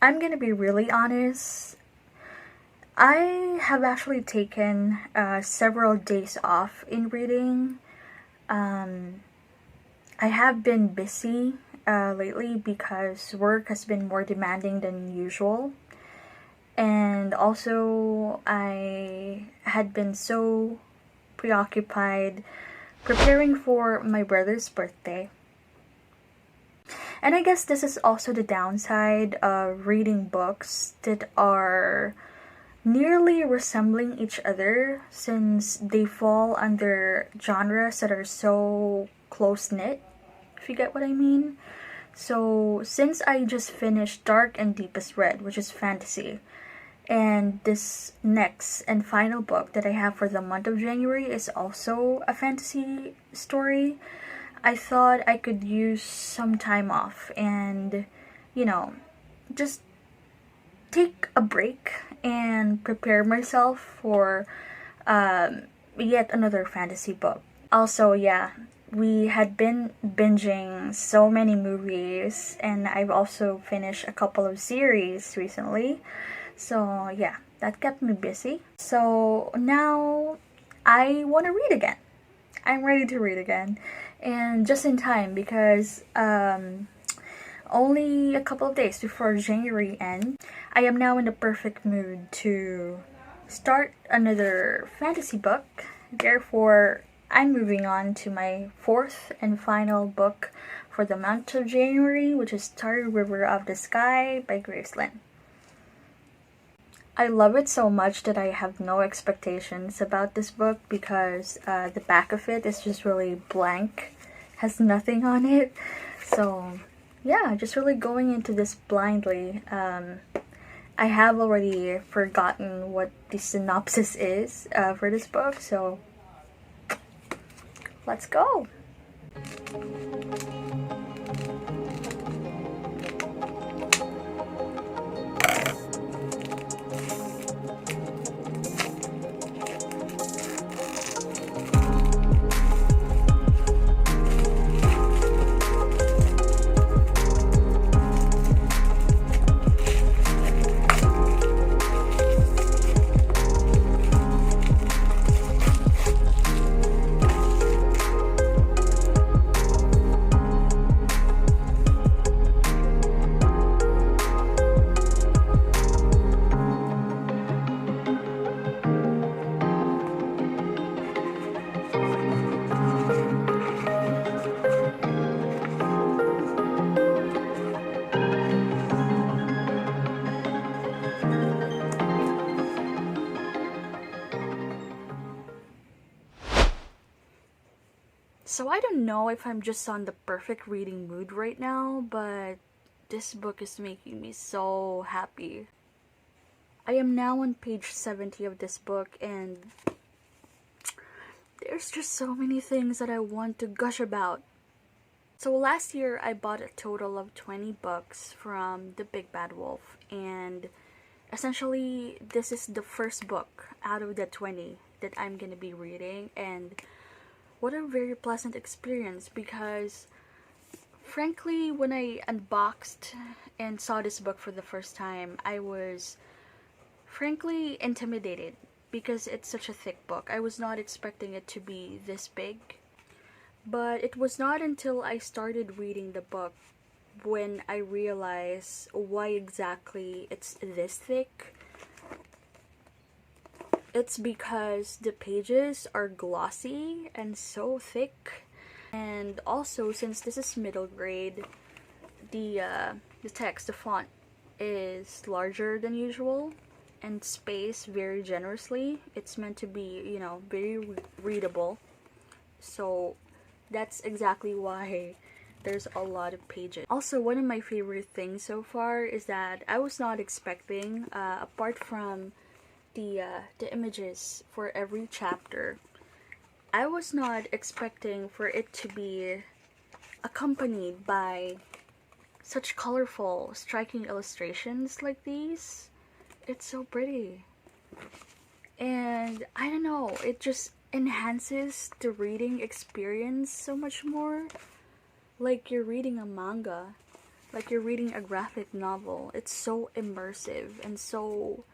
I'm gonna be really honest. I have actually taken several days off in reading. Um, I have been busy lately because work has been more demanding than usual. And also, I had been so preoccupied preparing for my brother's birthday. And I guess this is also the downside of reading books that are nearly resembling each other since they fall under genres that are so close knit, if you get what I mean. So, since I just finished Dark and Deepest Red, which is fantasy, and this next and final book that I have for the month of January is also a fantasy story, I thought I could use some time off and, you know, just take a break and prepare myself for yet another fantasy book. Also, yeah, we had been binging so many movies, and I've also finished a couple of series recently. So, yeah, that kept me busy. So, now I want to read again. I'm ready to read again. And just in time because only a couple of days before January ends, I am now in the perfect mood to start another fantasy book. Therefore, I'm moving on to my fourth and final book for the month of January, which is Starry River of the Sky by Grace Lin. I love it so much that I have no expectations about this book because the back of it is just really blank, has nothing on it. So, yeah, just really going into this blindly. I have already forgotten what the synopsis is for this book, so let's go! So I don't know if I'm just on the perfect reading mood right now, but this book is making me so happy. I am now on page 70 of this book, and there's just so many things that I want to gush about. So last year I bought a total of 20 books from The Big Bad Wolf, and essentially this is the first book out of the 20 that I'm gonna be reading, and what a very pleasant experience because frankly when I unboxed and saw this book for the first time, I was frankly intimidated because it's such a thick book. I was not expecting it to be this big, but it was not until I started reading the book when I realized why exactly it's this thick. It's because the pages are glossy and so thick, and also since this is middle grade, the text, the font is larger than usual and spaced very generously. It's meant to be, you know, very readable. So that's exactly why there's a lot of pages. Also, one of my favorite things so far is that I was not expecting, apart from the images for every chapter, I was not expecting for it to be accompanied by such colorful, striking illustrations like these. It's so pretty. And I don't know, it just enhances the reading experience so much more. Like you're reading a manga. like you're reading a graphic novel. It's so immersive and so,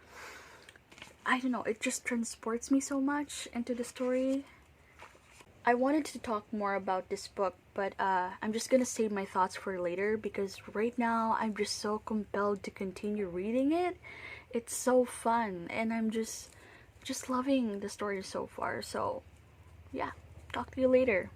I don't know, it just transports me so much into the story. I wanted to talk more about this book, but I'm just gonna save my thoughts for later because right now I'm just so compelled to continue reading it. It's so fun, and I'm just loving the story so far. So, yeah, talk to you later.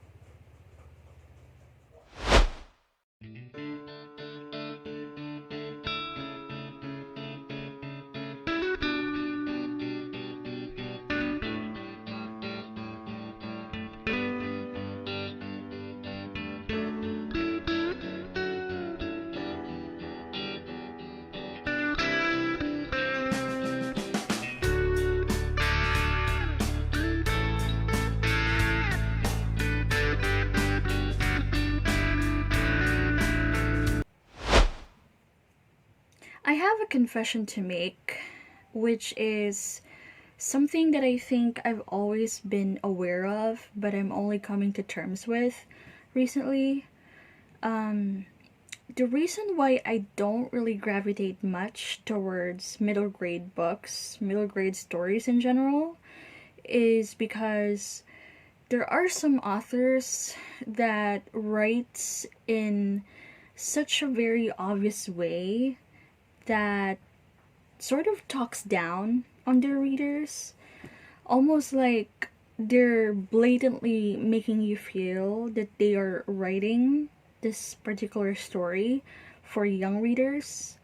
I have a confession to make, which is something that I think I've always been aware of, but I'm only coming to terms with recently. Um, the reason why I don't really gravitate much towards middle grade books, middle grade stories in general, is because there are some authors that write in such a very obvious way that sort of talks down on their readers, almost like they're blatantly making you feel that they are writing this particular story for young readers.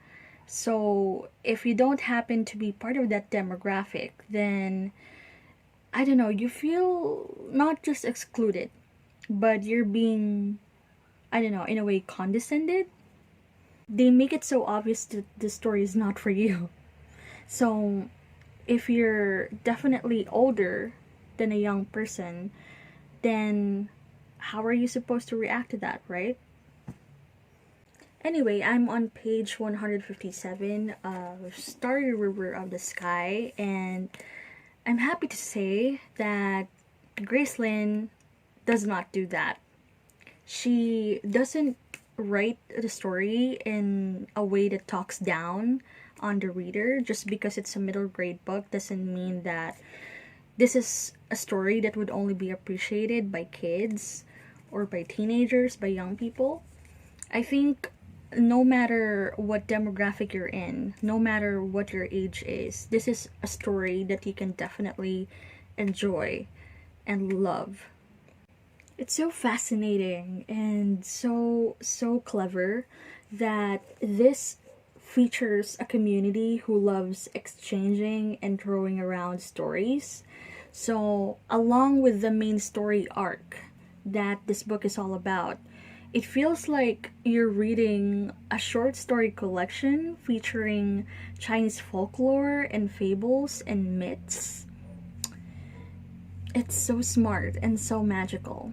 So, if you don't happen to be part of that demographic, then I don't know, you feel not just excluded, but you're being, I don't know, in a way condescended. They make it so obvious that the story is not for you. So, if you're definitely older than a young person, then how are you supposed to react to that, right? Anyway, I'm on page 157 of Starry River of the Sky, and I'm happy to say that Grace Lin does not do that. She doesn't write the story in a way that talks down on the reader. Just because it's a middle grade book doesn't mean that this is a story that would only be appreciated by kids or by teenagers, by young people. I think no matter what demographic you're in, no matter what your age is, this is a story that you can definitely enjoy and love. It's so fascinating and so clever that this features a community who loves exchanging and throwing around stories. So, along with the main story arc that this book is all about, it feels like you're reading a short story collection featuring Chinese folklore and fables and myths. It's so smart and so magical.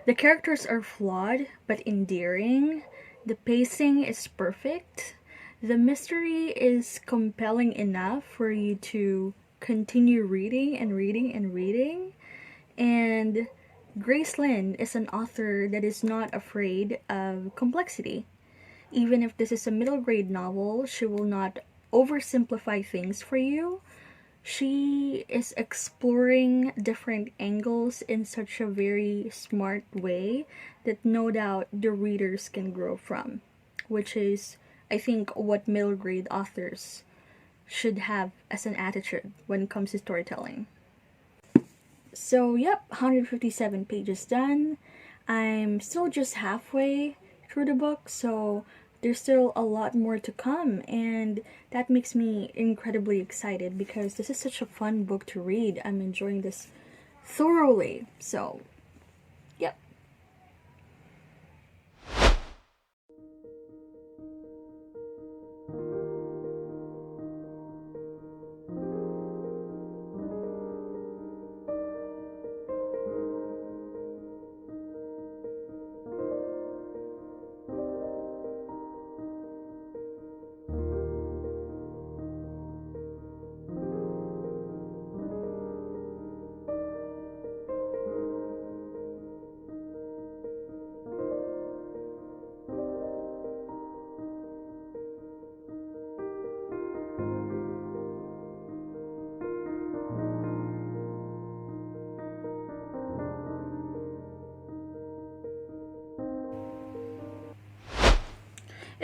The characters are flawed but endearing. The pacing is perfect. The mystery is compelling enough for you to continue reading and reading and reading. And Grace Lin is an author that is not afraid of complexity. Even if this is a middle grade novel, she will not oversimplify things for you. She is exploring different angles in such a very smart way that no doubt the readers can grow from, which is, I think, what middle grade authors should have as an attitude when it comes to storytelling. So, yep, 157 pages done. I'm still just halfway through the book, so there's still a lot more to come, and that makes me incredibly excited because this is such a fun book to read. I'm enjoying this thoroughly. So, yep.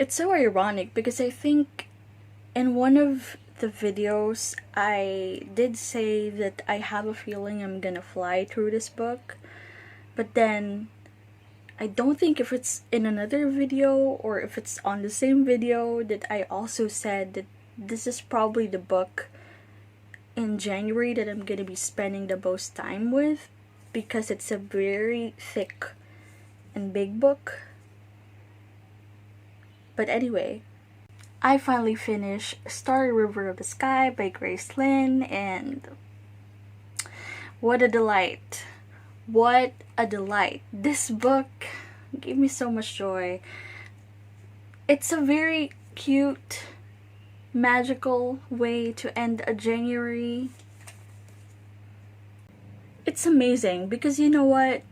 It's so ironic because I think in one of the videos I did say that I have a feeling I'm gonna fly through this book, but then I don't think if it's in another video or if it's on the same video that I also said that this is probably the book in January that I'm gonna be spending the most time with, because it's a very thick and big book. But anyway, I finally finished Starry River of the Sky by Grace Lin, and what a delight. What a delight. This book gave me so much joy. It's a very cute, magical way to end a January. It's amazing because you know what?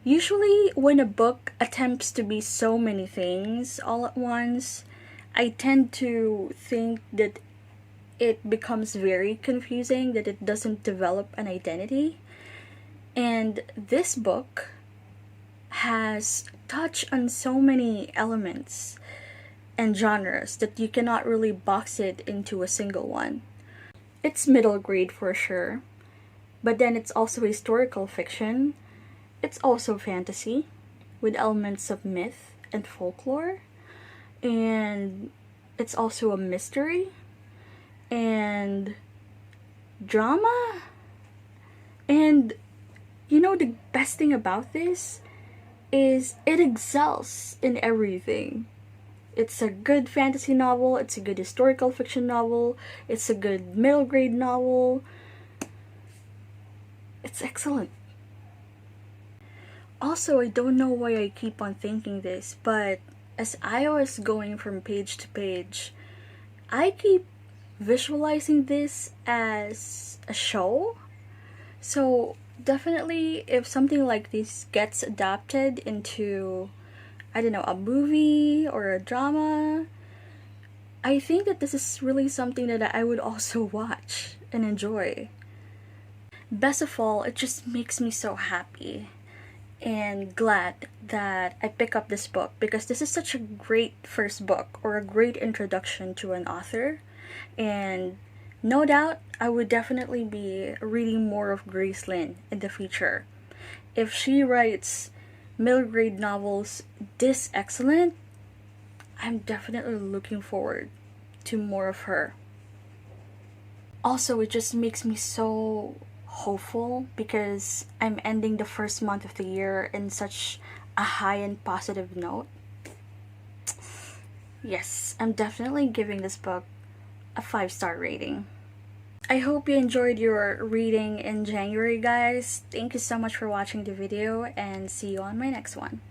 Usually when a book attempts to be so many things all at once, I tend to think that it becomes very confusing, that it doesn't develop an identity. And this book has touched on so many elements and genres that you cannot really box it into a single one. It's middle grade for sure, but then it's also historical fiction. It's also fantasy with elements of myth and folklore, and it's also a mystery and drama. And you know, the best thing about this is it excels in everything. It's a good fantasy novel, it's a good historical fiction novel, it's a good middle grade novel. It's excellent. Also, I don't know why I keep on thinking this, but as I was going from page to page, I keep visualizing this as a show. So definitely if something like this gets adapted into, I don't know, a movie or a drama, I think that this is really something that I would also watch and enjoy. Best of all, it just makes me so happy and glad that I pick up this book, because this is such a great first book or a great introduction to an author. And no doubt I would definitely be reading more of Grace Lin in the future. If she writes middle grade novels this excellent, I'm definitely looking forward to more of her. Also, it just makes me so hopeful because I'm ending the first month of the year in such a high and positive note. Yes, I'm definitely giving this book a 5-star rating. I hope you enjoyed your reading in January, guys. Thank you so much for watching the video, and see you on my next one.